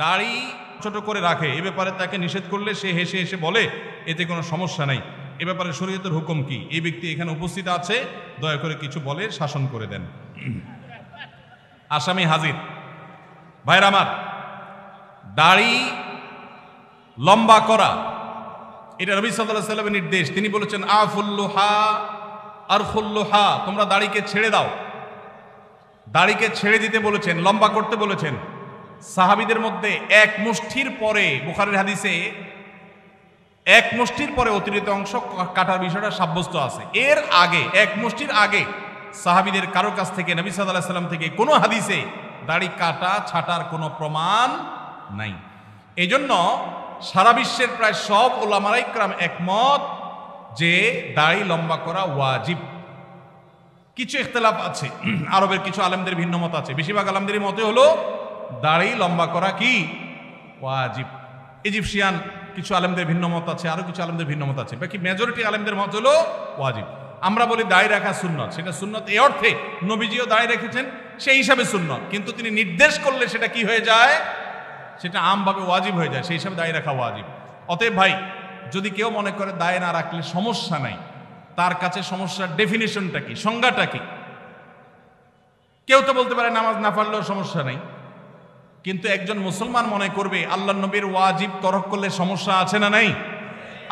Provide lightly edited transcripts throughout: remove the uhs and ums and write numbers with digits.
দাড়ি ছোট করে রাখে, এ ব্যাপারে তাকে নিষেধ করলে সে হেসে হেসে বলে এতে কোনো সমস্যা নাই, এ ব্যাপারে শরীয়তের হুকুম কি? এই ব্যক্তি এখানে উপস্থিত আছে, দয়া করে কিছু বলে শাসন করে দেন। আসামি হাজির। ভাইরা আমার, দাড়ি লম্বা করা এটা নবী সাল্লাল্লাহু আলাইহি ওয়াসাল্লামের নির্দেশ। তিনি বলেছেন আফুল্লুহা আরফুল্লুহা, তোমরা দাড়িকে ছেড়ে দাও। দাড়িকে ছেড়ে দিতে বলেছেন, লম্বা করতে বলেছেন। সাহাবীদের মধ্যে এক মুষ্টির পরে, বুখারীর হাদিসে এক মুষ্টির পরে অতিরিক্ত অংশ কাটার বিষয়টা সাব্যস্ত আছে। এর আগে এক মুষ্টির আগে সাহাবীদের কারো কাছ থেকে, নবী সাল্লাল্লাহু আলাইহি ওয়াসাল্লাম থেকে কোনো হাদিসে দাড়ি কাটা ছাটার কোনো প্রমাণ নাই। এই জন্য সারা বিশ্বের প্রায় সব উলামায়ে ইকরাম একমত যে দাড়ি লম্বা করা ওয়াজিব। কিছু ইখতিলাফ আছে, আরবের কিছু আলেমদের ভিন্ন মত আছে। বেশিরভাগ আলেমদের মতে হলো দাড়ি লম্বা করা কি ওয়াজিব। ইজিপশিয়ান কিছু আলেমদের ভিন্ন মত আছে, আরো কিছু আলেমদের ভিন্ন মত আছে, বাকি মেজরিটি আলেমদের মত হলো ওয়াজিব। আমরা বলি দাড়ি রাখা সুন্নত, সেটা সুন্নত এই অর্থে নবীজিও দাড়ি রেখেছেন, সেই হিসাবে সুন্নত, কিন্তু তিনি নির্দেশ করলে সেটা কি হয়ে যায়, সেটা আমভাবে ওয়াজিব হয়ে যায়, সেই হিসাবে দাড়ি রাখা ওয়াজিব। অতএব ভাই, যদি কেউ মনে করে দাড়ি না রাখলে সমস্যা নাই, তার কাছে সমস্যার ডেফিনিশনটা কি, সংজ্ঞাটা কি? কেউ তো বলতে পারে নামাজ না পড়লেও সমস্যা নাই, কিন্তু একজন মুসলমান মনে করবে আল্লাহর নবীর ওয়াজিব তরক করলে সমস্যা আছে না নাই?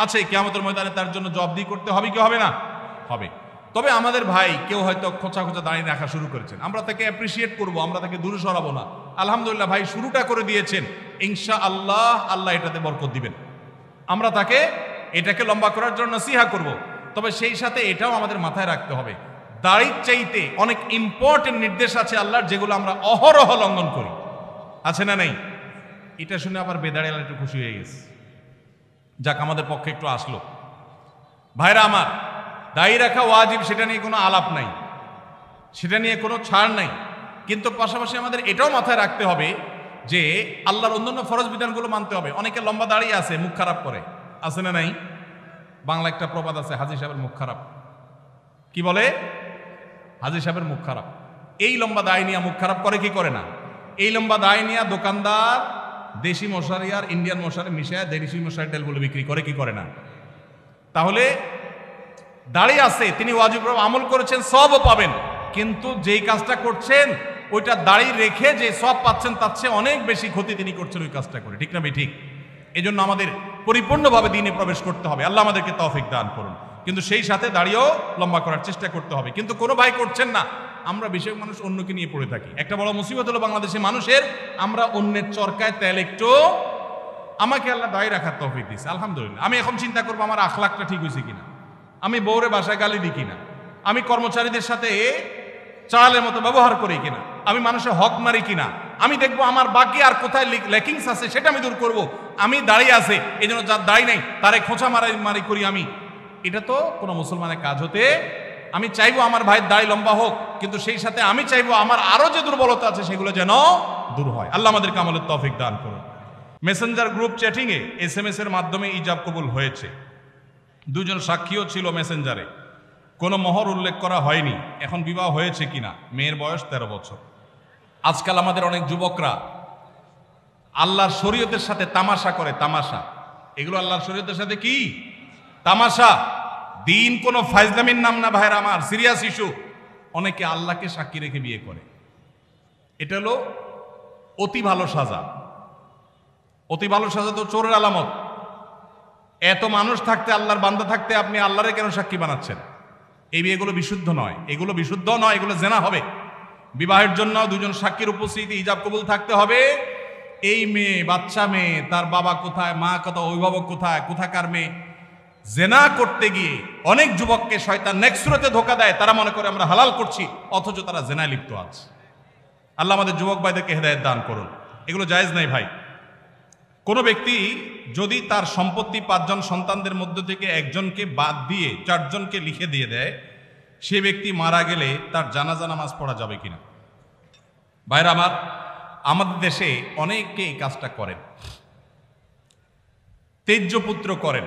আছে। কিয়ামতের ময়দানে তার জন্য জবাবদিহি করতে হবে কি হবে না? হবে। তবে আমাদের ভাই কেউ হয়তো খোঁচা খোঁচা দাঁড়িয়ে রাখা শুরু করেছেন, আমরা তাকে অ্যাপ্রিসিয়েট করব, আমরা তাকে দূরে সরাবো না। আলহামদুলিল্লাহ ভাই শুরুটা করে দিয়েছেন, ইনশাআল্লাহ আল্লাহ এটাতে বরকত দিবেন। আমরা তাকে এটাকে লম্বা করার জন্য নসিহা করব। তবে সেই সাথে এটাও আমাদের মাথায় রাখতে হবে, দাড়ির চাইতে অনেক ইম্পর্টেন্ট নির্দেশ আছে আল্লাহর, যেগুলো আমরা অহরহ লঙ্ঘন করি। আছে না নেই? এটা শুনে আবার বেদাড়িয়ালা একটু খুশি হয়ে গেছে, যাক আমাদের পক্ষে একটু আসলো। ভাইরা আমার, দাড়ি রাখা ওয়াজিব, সেটা নিয়ে কোনো আলাপ নাই, সেটা নিয়ে কোনো ছাড় নাই। কিন্তু পাশাপাশি আমাদের এটাও মাথায় রাখতে হবে যে আল্লাহর অন্যান্য ফরজ বিধানগুলো মানতে হবে। অনেকে লম্বা দাড়ি আছে, মুখ খারাপ করে, আছে না নাই? বাংলা একটা প্রবাদ আছে, হাজী সাহেবের মুখ খারাপ। কি বলে? হাজী সাহেবের মুখ খারাপ। এই লম্বা দাড়ি নিয়ে মুখ খারাপ করে কি করে না? এই লম্বা দাড়ি নিয়ে দোকানদার দেশি মশারি আর ইন্ডিয়ান মশারি মিশায় দেশি মশারি তেলগুলো বিক্রি করে কি করে না? তাহলে দাড়ি আছে, তিনি ওয়াজিব আমল করেছেন, সবও পাবেন, কিন্তু যেই কাজটা করছেন ওইটা দাড়ি রেখে যে সব পাচ্ছেন তার চেয়ে অনেক বেশি ক্ষতি তিনি করছেন ওই কাজটা করে। ঠিক না ভাই? ঠিক। এই জন্য আমাদের পরিপূর্ণভাবে দ্বীনে প্রবেশ করতে হবে, আল্লাহ আমাদেরকে তৌফিক দান করুন। কিন্তু সেই সাথে দাড়িও লম্বা করার চেষ্টা করতে হবে। কিন্তু কোনো ভাই করছেন না, আমরা বেশিরভাগ মানুষ অন্যকে নিয়ে পড়ে থাকি। একটা বড় মুসিবত হলো বাংলাদেশের মানুষের, আমরা অন্যের চরকায় তেল একটু, আমাকে আল্লাহ দাড়ি রাখার তৌফিক দিয়েছে আলহামদুলিল্লাহ, আমি এখন চিন্তা করবো আমার আখলাকটা ঠিক হয়েছে কিনা, আমি বউরে বাসায় গালি দিই কিনা, আমি কর্মচারীদের সাথে চালের মতো ব্যবহার করি কিনা, আমি মানুষের হক মারি কিনা, আমি দেখবো আমার বাকি আর কোথায় ল্যাকিংস আছে সেটা আমি দূর করব। আমি দাঁড়িয়ে আছে, এই জন্য যার দাড়ি নাই তারে খোঁচা মারি করি আমি, এটা তো কোনো মুসলমানের কাজ হতে। আমি চাইবো আমার ভাইয়ের দাড়ি লম্বা হোক, কিন্তু সেই সাথে আমি চাইবো আমার আরো যে দুর্বলতা আছে সেগুলো যেন দূর হয়। আল্লাহ আমাদেরকে আমলের তৌফিক দান করুন। মেসেঞ্জার গ্রুপ চ্যাটিং এ SMS এর মাধ্যমে ইজাব কবুল হয়েছে, দুজন সাক্ষীও ছিল মেসেঞ্জারে, কোনো মোহর উল্লেখ করা হয়নি। এখন বিবাহ হয়েছে কিনা? মেয়ের বয়স 13 বছর। আজকাল আমাদের অনেক যুবকরা আল্লাহর শরীয়তের সাথে তামাশা করে, তামাশা। এগুলো আল্লাহর শরীয়তের সাথে কি তামাশা? দিন কোনো ফাইজলামির নাম না ভাইরা আমার, সিরিয়াস ইস্যু। অনেকে আল্লাহকে সাক্ষী রেখে বিয়ে করে, এটা হলো অতি ভালো সাজা। অতি ভালো সাজা তো চোরের আলামত। এত মানুষ থাকতে, আল্লাহর বান্দা থাকতে আপনি আল্লাহরে কেন সাক্ষী বানাচ্ছেন? এই বিয়েগুলো বিশুদ্ধ নয়, এগুলো বিশুদ্ধ নয়, এগুলো জেনা হবে। বিবাহের জন্য দুজন সাক্ষীর উপস্থিতি, ইজাব কবুল থাকতে হবে। এই মেয়ে, বাচ্চা মেয়ে, তার বাবা কোথায়, মা কোথায়, অভিভাবক কোথায়, কোথাকার মেয়ে, জেনা করতে গিয়ে অনেক যুবককে শয়তান নেক্সট সুরতে ধোঁকা দেয়, তারা মনে করে আমরা হালাল করছি, অথচ তারা জেনায় লিপ্ত আছে। আল্লাহ আমাদের যুবক ভাইদেরকে হেদায়েত দান করুন। এগুলো জায়েজ নাই ভাই। কোনো ব্যক্তি যদি তার সম্পত্তি 5 জন সন্তানদের মধ্য থেকে একজনকে বাদ দিয়ে 4 জনকে লিখে দিয়ে দেয়, সে ব্যক্তি মারা গেলে তার জানাজা নামাজ পড়া যাবে কিনা? ভাইরা আমার, আমাদের দেশে অনেকে এই কাজটা করেন, তেজ্যপুত্র করেন।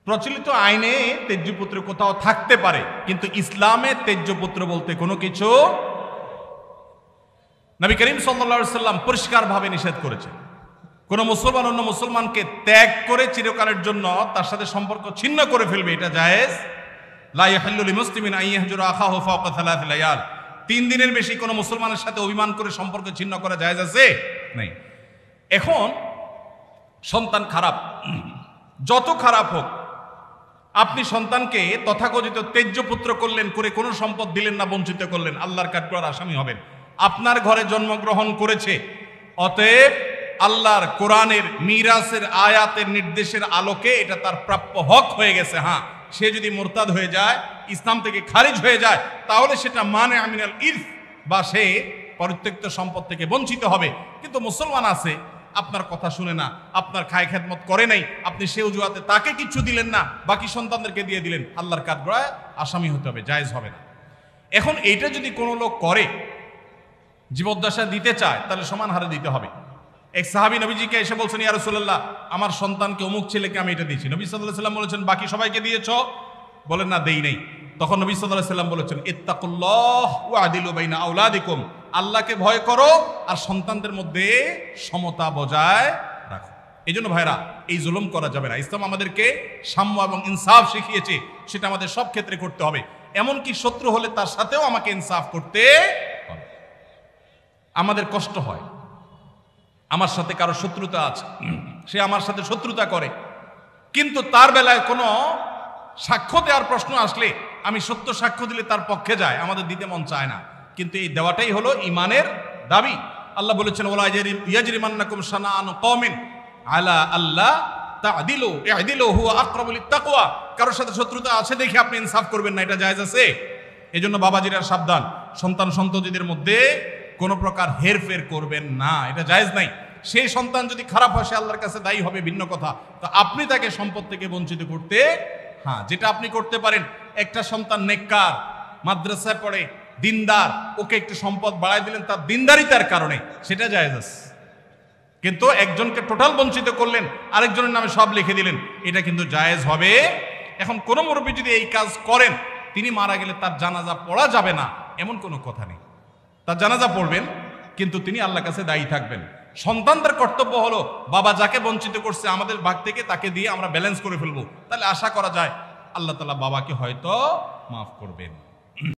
প্রচলিত আইনে তেজ্যপুত্র কোথাও থাকতে পারে, কিন্তু ইসলামে তেজ্যপুত্র বলতে কোনো কিছু নবী করিম সাল্লাল্লাহু আলাইহি ওয়াসাল্লাম পরিষ্কারভাবে নিষেধ করেছেন, কোন মুসলমান অন্য মুসলমানকে ত্যাগ করে চিরকালের জন্য তার সাথে সম্পর্ক ছিন্ন করে ফেলবে, এটা জায়েজ। লা ইয়াহিল্লু লিমুসলিমিন আন ইয়াহজুরা আখাহু ফাওকা সালাসি লায়াল, 3 দিনের বেশি কোনো মুসলমানের সাথে অভিমান করে সম্পর্ক ছিন্ন করা জায়েজ আছে? নেই। এখন সন্তান খারাপ, যত খারাপ হোক, আপনি সন্তানকে তথাকথিত তেজ্য পুত্র করলেন, করে কোনো সম্পদ দিলেন না, বঞ্চিত করলেন, আল্লাহর কাঠগড়ার আসামি হবেন। আপনার ঘরে জন্মগ্রহণ করেছে, অতএব আল্লাহর কোরআনের মিরাসের আয়াতের নির্দেশের আলোকে এটা তার প্রাপ্য হক হয়ে গেছে। হ্যাঁ, সে যদি মুরতাদ হয়ে যায়, ইসলাম থেকে খারিজ হয়ে যায়, তাহলে সেটা মানে আমিনাল ইরফ, বা সে পরিত্যক্ত সম্পদ থেকে বঞ্চিত হবে। কিন্তু মুসলমান আছে, আপনার কথা শুনে না, আপনার খায় খেদমত করে নাই, আপনি সে অজুহাতে তাকে কিছু দিলেন না, বাকি সন্তানদেরকে দিয়ে দিলেন, আল্লাহর কাঠগড়ায় আসামি হতে হবে, জায়েজ হবে না। এখন এইটা যদি কোনো লোক করে, জীবদ্দশা দিতে চায়, তাহলে সমান হারে দিতে হবে। এক সাহাবী নবীজিকে এসে বলছেন, ইয়া রাসূলুল্লাহ, আমার সন্তানকে অমুক ছেলেকে আমি এটা দিয়েছি। নবী সাল্লাল্লাহু আলাইহি ওয়াসাল্লাম বলেছেন, বাকি সবাইকে দিয়েছো? বলেন না, দেই নাই। তখন নবী সাল্লাল্লাহু আলাইহি ওয়াসাল্লাম বলেছেন, ইত্তাকুল্লাহ ওয়া আদিলু বাইনা আওলাদিকুম, আল্লাহকে ভয় করো আর সন্তানদের মধ্যে সমতা বজায় রাখো। এই জন্য ভাইরা, এই জুলুম করা যাবে না। ইসলাম আমাদেরকে সাম্য এবং ইনসাফ শিখিয়েছে, সেটা আমাদের সব ক্ষেত্রে করতে হবে। এমনকি শত্রু হলে তার সাথেও আমাকে ইনসাফ করতে হবে। আমাদের কষ্ট হয়, আমার সাথে কারো শত্রুতা আছে, সে আমার সাথে শত্রুতা করে, কিন্তু তার বেলায় কোনো সাক্ষ্য দেওয়ার প্রশ্ন আসলে আমি সত্য সাক্ষ্য দিলে তার পক্ষে যায়, আমাদের দিতে মন চায় না। কিন্তু এই দেওয়াটাই হলো ইমানের দাবি। আল্লাহ বলেছেন, ওয়ালা ইয়াজরিমান্নাকুম শানাআনু কওমিন আলা আল্লাহ তা'দিলু ই'দিলু হুয়া আকরাবু লিত-তাকওয়া। কারোর সাথে শত্রুতা আছে দেখে আপনি ইনসাফ করবেন না, এটা জায়েজ আছে? এজন্য বাবাজিরা সাবধান, সন্তান সন্ততিদের মধ্যে কোনো প্রকার হেরফের করবেন না, এটা জায়েজ নাই। সেই সন্তান যদি খারাপ হয়, সে আল্লাহর কাছে দায়ী হবে, ভিন্ন কথা। তো আপনি তাকে সম্পদ থেকে বঞ্চিত করতে, হ্যাঁ, যেটা আপনি করতে পারেন, একটা সন্তান নেককার, মাদ্রাসায় পড়ে, দিনদার, ওকে একটু সম্পদ বাড়ায় দিলেন তার দিনদারিতার কারণে, সেটা জায়েজ আছে। কিন্তু একজনকে টোটাল বঞ্চিত করলেন, আরেকজনের নামে সব লিখে দিলেন, এটা কিন্তু জায়েজ হবে। এখন কোন মুরব্বী যদি এই কাজ করেন, তিনি মারা গেলে তার জানাজা পড়া যাবে না, এমন কোনো কথা নেই। তার জানাজা পড়বেন, কিন্তু তিনি আল্লাহর কাছে দায়ী থাকবেন। সন্তানদের কর্তব্য হলো, বাবা যাকে বঞ্চিত করছে আমাদের ভাগ থেকে তাকে দিয়ে আমরা ব্যালেন্স করে ফেলবো, তাহলে আশা করা যায় আল্লাহ তাআলা বাবাকে হয়তো মাফ করবেন।